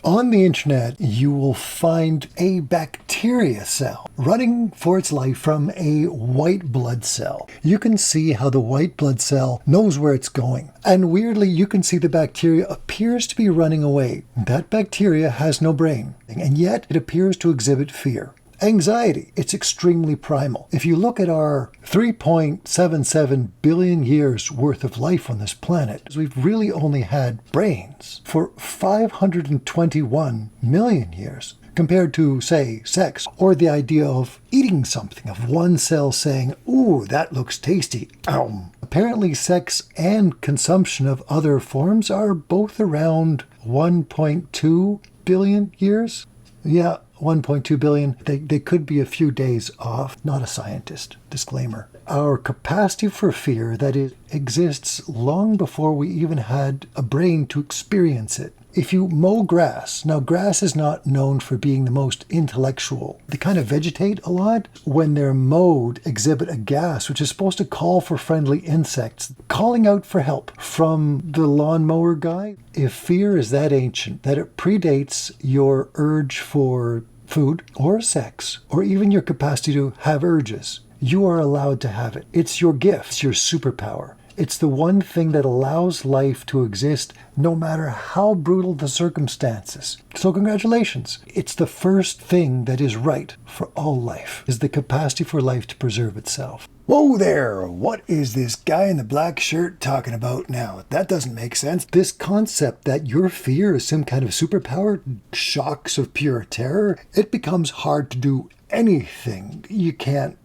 On the internet, you will find a bacteria cell running for its life from a white blood cell. You can see how the white blood cell knows where it's going. And weirdly, you can see the bacteria appears to be running away. That bacteria has no brain, and yet it appears to exhibit fear. Anxiety, it's extremely primal. If you look at our 3.77 billion years worth of life on this planet, we've really only had brains for 521 million years, compared to, say, sex, or the idea of eating something, of one cell saying, "Ooh, that looks tasty." Apparently, sex and consumption of other forms are both around 1.2 billion years. Yeah, 1.2 billion. They could be a few days off. Not a scientist. Disclaimer. Our capacity for fear, that it exists long before we even had a brain to experience it. If you mow grass, now grass is not known for being the most intellectual. They kind of vegetate a lot. When they're mowed, exhibit a gas which is supposed to call for friendly insects, calling out for help from the lawnmower guy. If fear is that ancient, that it predates your urge for food or sex, or even your capacity to have urges, you are allowed to have it. It's your gift, it's your superpower. It's the one thing that allows life to exist no matter how brutal the circumstances. So congratulations. It's the first thing that is right for all life, is the capacity for life to preserve itself. Whoa there! What is this guy in the black shirt talking about now? That doesn't make sense. This concept that your fear is some kind of superpower, shocks of pure terror, it becomes hard to do anything. You can't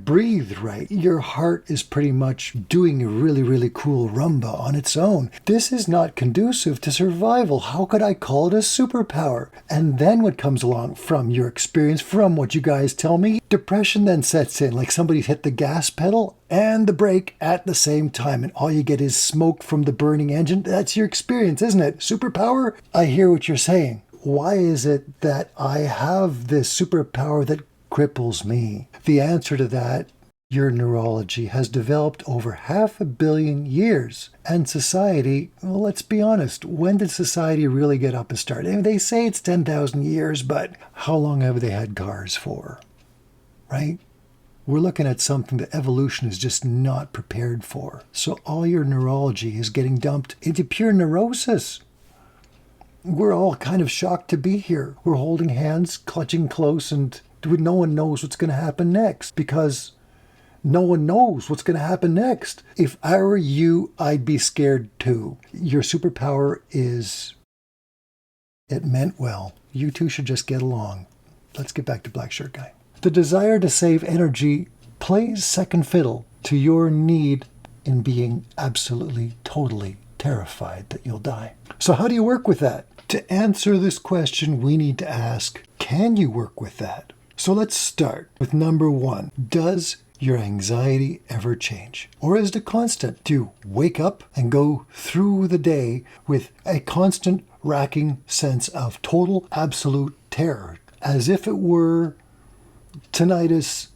breathe right. Your heart is pretty much doing a really, really cool rumba on its own. This is not conducive to survival. How could I call it a superpower? And then what comes along from your experience, from what you guys tell me, depression then sets in, like somebody's hit the gas pedal and the brake at the same time, and all you get is smoke from the burning engine. That's your experience, isn't it? Superpower? I hear what you're saying. Why is it that I have this superpower that cripples me? The answer to that, your neurology, has developed over 500 million years. And society, well, let's be honest, when did society really get up and start? I mean, they say it's 10,000 years, but how long have they had cars for? Right? We're looking at something that evolution is just not prepared for. So all your neurology is getting dumped into pure neurosis. We're all kind of shocked to be here. We're holding hands, clutching close, and no one knows what's going to happen next, because no one knows what's going to happen next. If I were you, I'd be scared too. Your superpower is, it meant well. You two should just get along. Let's get back to Black Shirt Guy. The desire to save energy plays second fiddle to your need in being absolutely, totally terrified that you'll die. So how do you work with that? To answer this question, we need to ask, can you work with that? So let's start with number one. Does your anxiety ever change? Or is it constant? Do you wake up and go through the day with a constant racking sense of total, absolute terror, as if it were tinnitus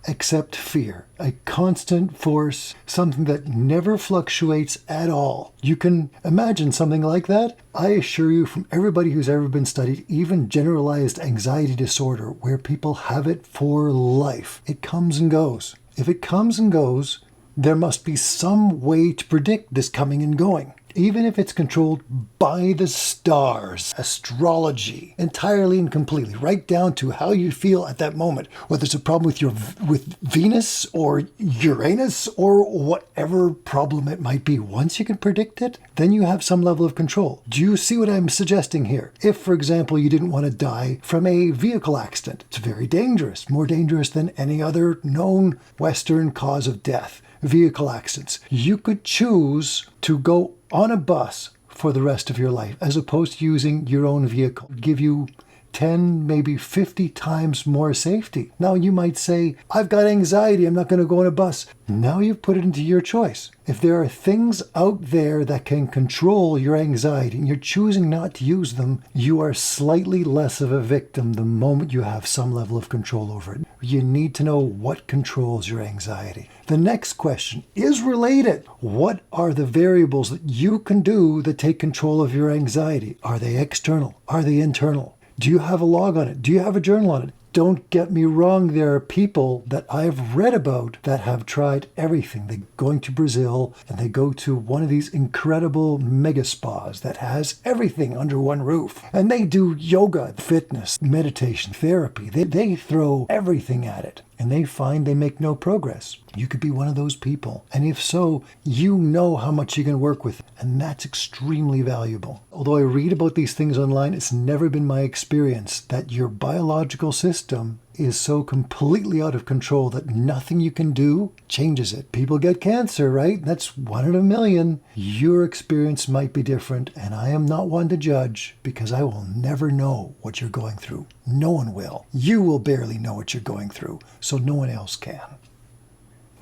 except fear, a constant force, something that never fluctuates at all? You can imagine something like that. I assure you, from everybody who's ever been studied, even generalized anxiety disorder, where people have it for life, it comes and goes. If it comes and goes, there must be some way to predict this coming and going. Even if it's controlled by the stars, astrology, entirely and completely, right down to how you feel at that moment, whether it's a problem with Venus or Uranus or whatever problem it might be. Once you can predict it, then you have some level of control. Do you see what I'm suggesting here? If, for example, you didn't want to die from a vehicle accident, it's very dangerous, more dangerous than any other known Western cause of death. Vehicle accidents. You could choose to go on a bus for the rest of your life as opposed to using your own vehicle. It would give you 10, maybe 50 times more safety. Now you might say, I've got anxiety, I'm not going to go on a bus. Now you've put it into your choice. If there are things out there that can control your anxiety and you're choosing not to use them, you are slightly less of a victim the moment you have some level of control over it. You need to know what controls your anxiety. The next question is related. What are the variables that you can do that take control of your anxiety? Are they external? Are they internal? Do you have a log on it? Do you have a journal on it? Don't get me wrong, there are people that I've read about that have tried everything. They're going to Brazil and they go to one of these incredible mega spas that has everything under one roof. And they do yoga, fitness, meditation, therapy. They throw everything at it. And they find they make no progress. You could be one of those people. And if so, you know how much you can work with. And that's extremely valuable. Although I read about these things online, it's never been my experience that your biological system is so completely out of control that nothing you can do changes it. People get cancer, right? That's 1 in a million. Your experience might be different, and I am not one to judge because I will never know what you're going through. No one will. You will barely know what you're going through, so no one else can.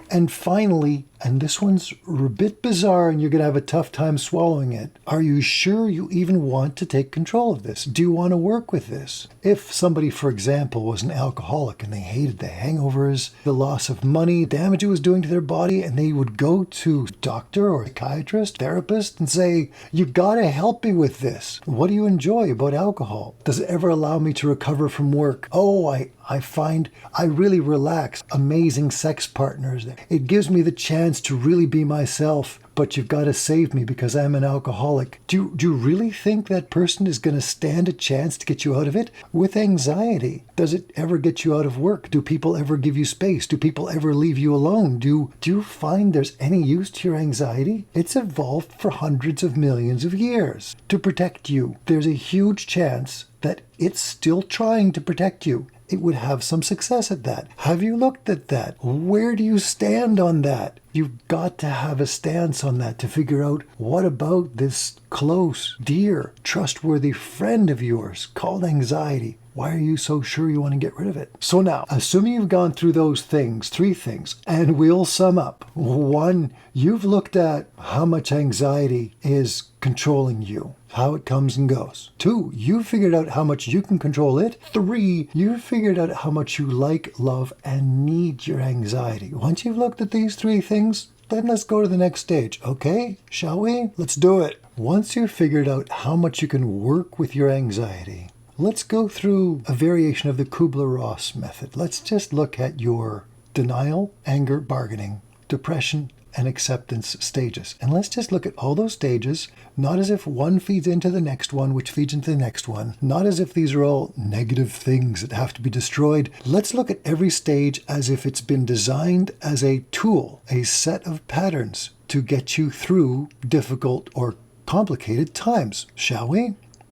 And finally, and this one's a bit bizarre and you're going to have a tough time swallowing it, are you sure you even want to take control of this? Do you want to work with this? If somebody, for example, was an alcoholic and they hated the hangovers, the loss of money, damage it was doing to their body, and they would go to a doctor or a psychiatrist, therapist, and say, you got to help me with this. What do you enjoy about alcohol? Does it ever allow me to recover from work? Oh, I find I really relax. Amazing sex partners. It gives me the chance to really be myself, but you've got to save me because I'm an alcoholic. Do you really think that person is going to stand a chance to get you out of it? With anxiety, does it ever get you out of work? Do people ever give you space? Do people ever leave you alone? Do you find there's any use to your anxiety? It's evolved for hundreds of millions of years to protect you. There's a huge chance that it's still trying to protect you. It would have some success at that. Have you looked at that? Where do you stand on that? You've got to have a stance on that to figure out, what about this close, dear, trustworthy friend of yours called anxiety? Why are you so sure you want to get rid of it? So now, assuming you've gone through those things, 3 things, and we'll sum up. 1, you've looked at how much anxiety is controlling you, how it comes and goes. 2, you figured out how much you can control it. 3, you figured out how much you like, love, and need your anxiety. Once you've looked at these 3 things, then let's go to the next stage. Okay, shall we? Let's do it. Once you've figured out how much you can work with your anxiety, let's go through a variation of the Kubler-Ross method. Let's just look at your denial, anger, bargaining, depression, and acceptance stages. And let's just look at all those stages, not as if one feeds into the next one, which feeds into the next one, not as if these are all negative things that have to be destroyed. Let's look at every stage as if it's been designed as a tool, a set of patterns to get you through difficult or complicated times, shall we?